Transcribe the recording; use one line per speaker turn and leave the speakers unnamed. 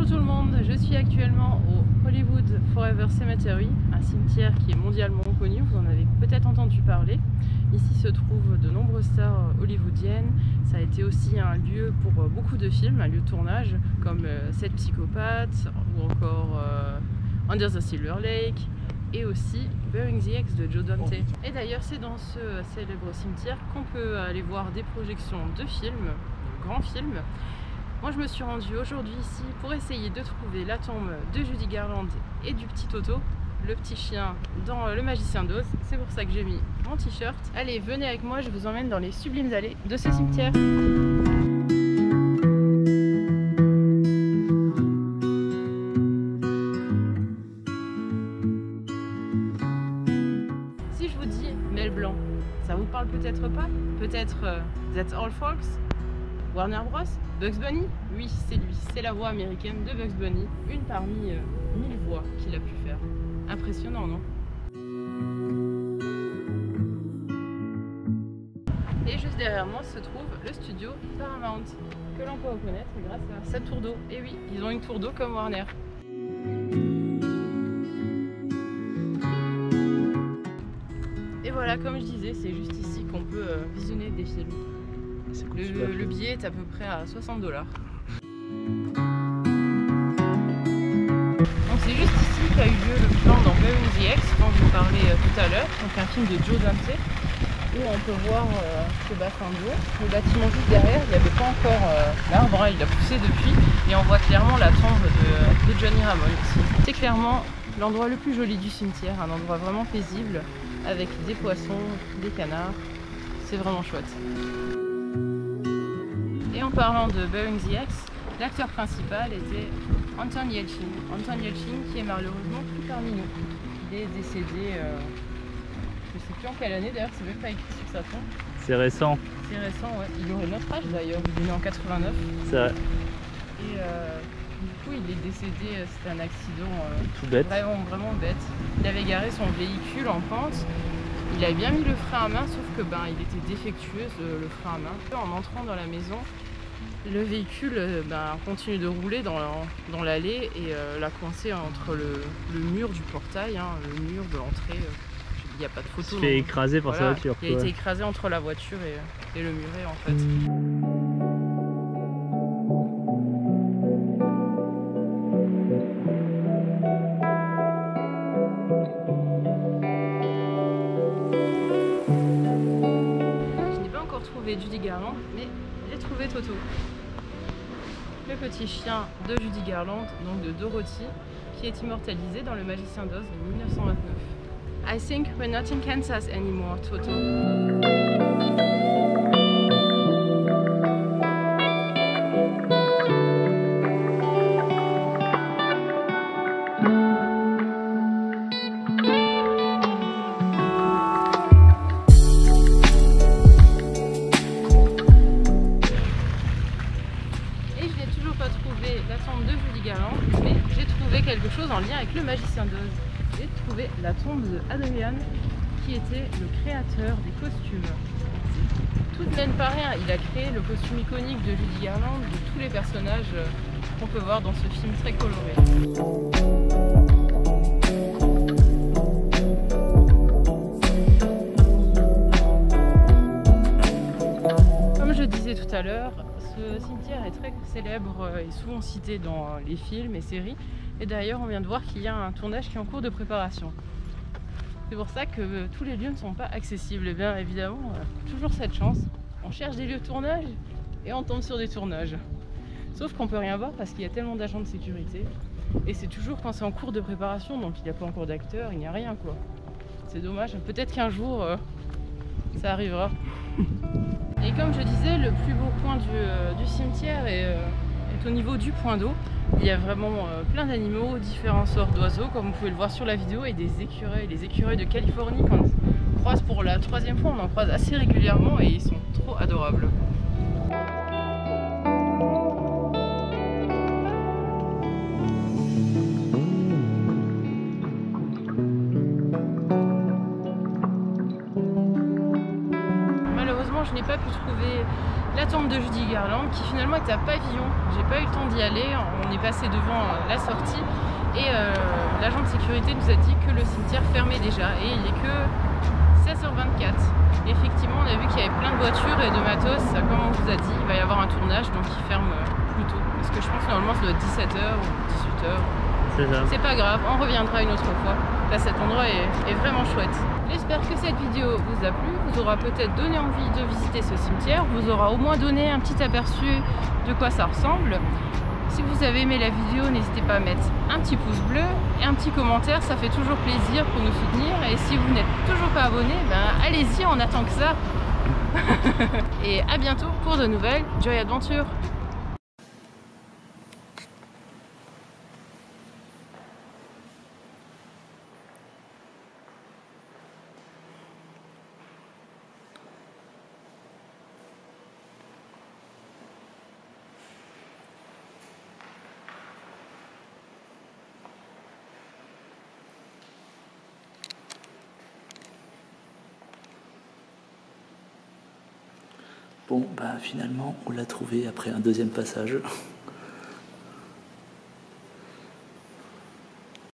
Bonjour tout le monde, je suis actuellement au Hollywood Forever Cemetery, un cimetière qui est mondialement connu, vous en avez peut-être entendu parler. Ici se trouvent de nombreuses stars hollywoodiennes, ça a été aussi un lieu pour beaucoup de films, un lieu de tournage comme 7 psychopathes ou encore Under the Silver Lake et aussi Burying the Ex de Joe Dante. Et d'ailleurs c'est dans ce célèbre cimetière qu'on peut aller voir des projections de films, de grands films. Moi je me suis rendue aujourd'hui ici pour essayer de trouver la tombe de Judy Garland et du petit Toto, le petit chien dans Le Magicien d'Oz. C'est pour ça que j'ai mis mon t-shirt. Allez, venez avec moi, je vous emmène dans les sublimes allées de ce cimetière. Si je vous dis Mel Blanc, ça vous parle peut-être pas? Peut-être That's All Folks? Warner Bros? Bugs Bunny? Oui, c'est lui, c'est la voix américaine de Bugs Bunny, une parmi 1000 voix qu'il a pu faire. Impressionnant, non? Et juste derrière moi se trouve le studio Paramount, que l'on peut reconnaître grâce à sa tour d'eau. Et oui, ils ont une tour d'eau comme Warner. Et voilà, comme je disais, c'est juste ici qu'on peut visionner des films. Le billet est à peu près à 60 $. Donc c'est juste ici qu'a eu lieu le plan dans Burying the Ex dont je vous parlais tout à l'heure, donc un film de Joe Dante, où on peut voir ce bassin d'eau. Le bâtiment juste derrière, il n'y avait pas encore l'arbre, hein, il a poussé depuis, et on voit clairement la tombe de Johnny Ramone ici. C'est clairement l'endroit le plus joli du cimetière, un endroit vraiment paisible, avec des poissons, des canards, c'est vraiment chouette. Et en parlant de Burying the Ex, l'acteur principal était Anton Yelchin. Anton Yelchin qui est malheureusement plus parmi nous. Il est décédé, je ne sais plus en quelle année d'ailleurs, c'est même pas écrit sur sa tombe.
C'est récent.
C'est récent, ouais. Il aurait notre âge d'ailleurs, il est né en 89.
C'est vrai.
Et du coup il est décédé, c'était un accident
tout bête.
Vraiment bête. Il avait garé son véhicule en pente. Il avait bien mis le frein à main, sauf que il était défectueux le frein à main. En entrant dans la maison, le véhicule continue de rouler dans l'allée et l'a coincé entre le mur du portail, hein, le mur de l'entrée. Il n'y a pas de photo.
Il s'est fait écraser par sa voiture.
Il a été écrasé entre la voiture et le muret en fait. Judy Garland, mais j'ai trouvé Toto, le petit chien de Judy Garland, donc de Dorothy, qui est immortalisé dans Le Magicien d'Oz de 1929. I think we're not in Kansas anymore, Toto. La tombe de Judy Garland, mais j'ai trouvé quelque chose en lien avec Le Magicien d'Oz. J'ai trouvé la tombe de Adrian, qui était le créateur des costumes. Tout ne mène pas rien, il a créé le costume iconique de Judy Garland, de tous les personnages qu'on peut voir dans ce film très coloré. Comme je disais tout à l'heure, ce cimetière est très célèbre et souvent cité dans les films et séries. Et d'ailleurs, on vient de voir qu'il y a un tournage qui est en cours de préparation. C'est pour ça que tous les lieux ne sont pas accessibles. Et bien évidemment, on a toujours cette chance. On cherche des lieux de tournage et on tombe sur des tournages. Sauf qu'on peut rien voir parce qu'il y a tellement d'agents de sécurité. Et c'est toujours quand c'est en cours de préparation, donc il n'y a pas encore d'acteurs, il n'y a rien quoi. C'est dommage. Peut-être qu'un jour, ça arrivera. Et comme je disais, le plus beau point du cimetière est au niveau du point d'eau. Il y a vraiment plein d'animaux, différentes sortes d'oiseaux, comme vous pouvez le voir sur la vidéo, et des écureuils. Les écureuils de Californie, qu'on croise pour la 3e fois, on en croise assez régulièrement et ils sont trop adorables. Malheureusement, je n'ai pas pu trouver la tombe de Judy Garland qui finalement était à Pavillon. J'ai pas eu le temps d'y aller, on est passé devant la sortie et l'agent de sécurité nous a dit que le cimetière fermait déjà et il est que 16h24. Effectivement, on a vu qu'il y avait plein de voitures et de matos, comme on vous a dit, il va y avoir un tournage donc il ferme plus tôt. Parce que je pense que normalement ça doit être 17h ou 18h.
C'est ça.
C'est pas grave, on reviendra une autre fois. Là, cet endroit est vraiment chouette. J'espère que cette vidéo vous a plu, vous aura peut-être donné envie de visiter ce cimetière, vous aura au moins donné un petit aperçu de quoi ça ressemble. Si vous avez aimé la vidéo, n'hésitez pas à mettre un petit pouce bleu et un petit commentaire, ça fait toujours plaisir pour nous soutenir. Et si vous n'êtes toujours pas abonné, ben allez-y, on attend que ça. Et à bientôt pour de nouvelles Joy Adventure.
Bon, bah finalement, on l'a trouvé après un deuxième passage.